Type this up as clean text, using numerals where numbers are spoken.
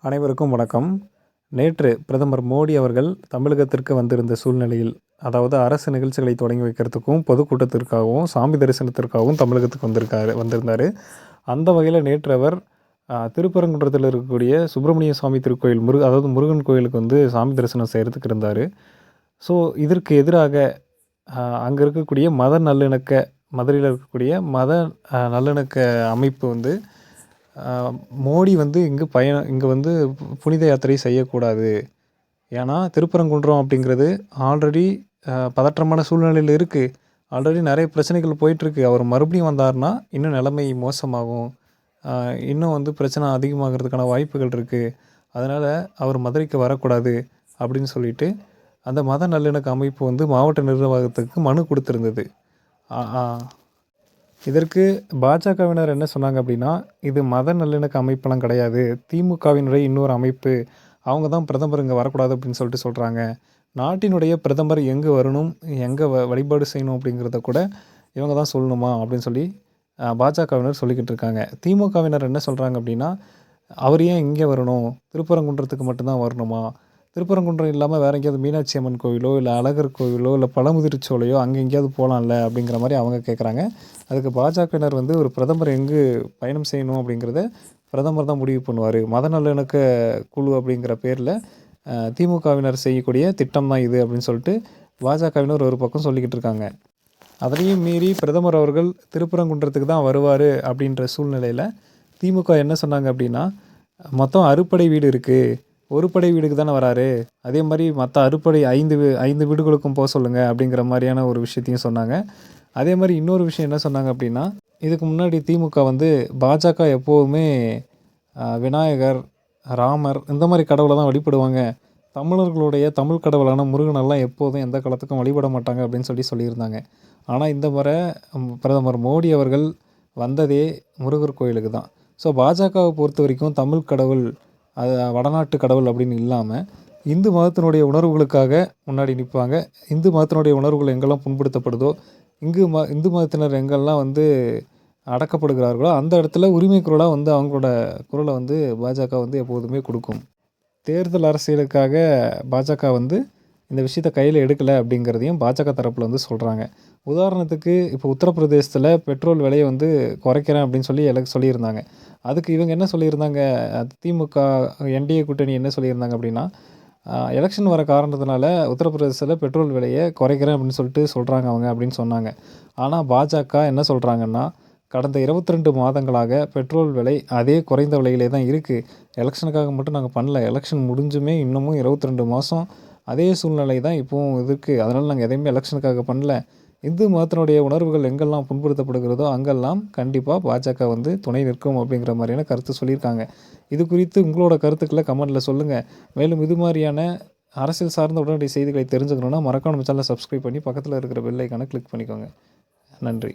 அனைவருக்கும் வணக்கம். நேற்று பிரதமர் மோடி அவர்கள் தமிழகத்திற்கு வந்திருந்த சூழ்நிலையில், அதாவது அரசு நிகழ்ச்சிகளை தொடங்கி வைக்கிறதுக்கும், பொதுக்கூட்டத்திற்காகவும், சாமி தரிசனத்திற்காகவும் தமிழகத்துக்கு வந்திருந்தார். அந்த வகையில் நேற்று அவர் திருப்பரங்குன்றத்தில் இருக்கக்கூடிய சுப்பிரமணிய சுவாமி திருக்கோயில் அதாவது முருகன் கோயிலுக்கு வந்து சாமி தரிசனம் செய்கிறதுக்கு இருந்தார். ஸோ இதற்கு எதிராக அங்கே இருக்கக்கூடிய மதுரையில் இருக்கக்கூடிய மத நல்லிணக்க அமைப்பு வந்து மோடி வந்து இங்கே வந்து புனித யாத்திரை செய்யக்கூடாது. ஏன்னா திருப்பரங்குன்றம் அப்படிங்கிறது ஆல்ரெடி பதற்றமான சூழ்நிலையில் இருக்குது. ஆல்ரெடி நிறைய பிரச்சனைகள் போயிட்டுருக்கு. அவர் மறுபடியும் வந்தார்னா இன்னும் நிலைமை மோசமாகும். இன்னும் வந்து பிரச்சனை அதிகமாகிறதுக்கான வாய்ப்புகள் இருக்குது. அதனால் அவர் மதுரைக்கு வரக்கூடாது அப்படின்னு சொல்லிட்டு அந்த மத நல்லிணக்க அமைப்பு வந்து மாவட்ட நிர்வாகத்துக்கு மனு கொடுத்துருந்தது. இதற்கு பாஜகவினர் என்ன சொன்னாங்க அப்படின்னா, இது மத நல்லிணக்க அமைப்பெல்லாம் கிடையாது. திமுகவினுடைய இன்னொரு அமைப்பு. அவங்க தான் பிரதமர் இங்கே வரக்கூடாது அப்படின்னு சொல்லிட்டு சொல்கிறாங்க. நாட்டினுடைய பிரதமர் எங்கே வரணும், எங்கே வழிபாடு செய்யணும் அப்படிங்கிறத கூட இவங்க தான் சொல்லணுமா அப்படின்னு சொல்லி பாஜகவினர் சொல்லிக்கிட்டு இருக்காங்க. திமுகவினர் என்ன சொல்கிறாங்க அப்படின்னா, அவர் ஏன் இங்கே வரணும், திருப்பரங்குன்றத்துக்கு மட்டும்தான் வரணுமா, திருப்பரங்குன்றம் இல்லாமல் வேறு எங்கேயாவது மீனாட்சி அம்மன் கோவிலோ இல்லை அழகர் கோவிலோ இல்லை பழமுதிர்ச்சோலையோ அங்கே எங்கேயாவது போகலாம்ல அப்படிங்கிற மாதிரி அவங்க கேட்குறாங்க. அதுக்கு பாஜகவினர் வந்து ஒரு பிரதமர் எங்கு பயணம் செய்யணும் அப்படிங்கிறத பிரதமர் தான் முடிவு பண்ணுவார். மத நல்லிணக்க குழு அப்படிங்கிற பேரில் திமுகவினர் செய்யக்கூடிய திட்டம் தான் இது அப்படின்னு சொல்லிட்டு பாஜகவினர் ஒரு பக்கம் சொல்லிக்கிட்டு இருக்காங்க. அதையும் மீறி பிரதமர் அவர்கள் திருப்பரங்குன்றத்துக்கு தான் வருவார் அப்படின்ற சூழ்நிலையில் திமுக என்ன சொன்னாங்க அப்படின்னா, மொத்தம் அறுபடை வீடு இருக்குது, ஒரு படை வீடுக்கு தானே வராரு, அதே மாதிரி மற்ற அறுபடை 5 வீடுகளுக்கும் போக சொல்லுங்கள் அப்படிங்கிற மாதிரியான ஒரு விஷயத்தையும் சொன்னாங்க. அதே மாதிரி இன்னொரு விஷயம் என்ன சொன்னாங்க அப்படின்னா, இதுக்கு முன்னாடி திமுக வந்து பாஜக எப்போதுமே விநாயகர், ராமர் இந்த மாதிரி கடவுளை தான் வழிபடுவாங்க. தமிழர்களுடைய தமிழ் கடவுளான முருகனெல்லாம் எப்போதும் எந்த காலத்துக்கும் வழிபட மாட்டாங்க அப்படின்னு சொல்லியிருந்தாங்க. ஆனால் இந்த முறை பிரதமர் மோடி அவர்கள் வந்ததே முருகர் கோயிலுக்கு தான். ஸோ பாஜகவை பொறுத்த வரைக்கும் தமிழ் கடவுள், அது வடநாட்டு கடவுள் அப்படின்னு இல்லாமல் இந்து மதத்தினுடைய உணர்வுகளுக்காக முன்னாடி நிற்பாங்க. இந்து மதத்தினுடைய உணர்வுகள் எங்கெல்லாம் புண்படுத்தப்படுதோ, இந்து மதத்தினர் எங்கெல்லாம் வந்து அடக்கப்படுகிறார்களோ அந்த இடத்துல உரிமை குரலாக வந்து அவங்களோட குரலை வந்து பாஜக வந்து எப்போதுமே கொடுக்கும். தேர்தல் அரசியலுக்காக பாஜக வந்து இந்த விஷயத்தை கையில் எடுக்கலை அப்படிங்கிறதையும் பாஜக தரப்பில் வந்து சொல்கிறாங்க. உதாரணத்துக்கு இப்போ உத்தரப்பிரதேசத்தில் பெட்ரோல் விலையை வந்து குறைக்கிறேன் அப்படின்னு சொல்லி சொல்லியிருந்தாங்க. அதுக்கு இவங்க என்ன சொல்லியிருந்தாங்க, திமுக என்டிஏ கூட்டணி என்ன சொல்லியிருந்தாங்க அப்படின்னா, எலெக்ஷன் வர காரணத்தினால உத்தரப்பிரதேசத்தில் பெட்ரோல் விலையை குறைக்கிறேன் அப்படின்னு சொல்லிட்டு சொல்கிறாங்க அவங்க அப்படின்னு சொன்னாங்க. ஆனால் பாஜக என்ன சொல்கிறாங்கன்னா, கடந்த 22 மாதங்களாக பெட்ரோல் விலை அதே குறைந்த விலையிலே தான் இருக்குது. எலெக்ஷனுக்காக மட்டும் நாங்கள் பண்ணல. எலெக்ஷன் முடிஞ்சுமே இன்னமும் 22 மாதம் அதே சூழ்நிலை தான் இப்போவும் இருக்குது. அதனால் நாங்கள் எதையுமே எலெக்ஷனுக்காக பண்ணல. இந்து மதத்தினுடைய உணர்வுகள் எங்கெல்லாம் புண்படுத்தப்படுகிறதோ அங்கெல்லாம் கண்டிப்பாக பாஜக வந்து துணை நிற்கும் அப்படிங்கிற மாதிரியான கருத்து சொல்லியிருக்காங்க. இது குறித்து உங்களோட கருத்துக்களை கமெண்ட்டில் சொல்லுங்கள். மேலும் இது மாதிரியான அரசியல் சார்ந்த உடனடி செய்திகளை தெரிஞ்சுக்கணுன்னா மறக்காம நம்ம சேனலை சப்ஸ்கிரைப் பண்ணி பக்கத்தில் இருக்கிற பெல் ஐக்கானை கிளிக் பண்ணிக்கோங்க. நன்றி.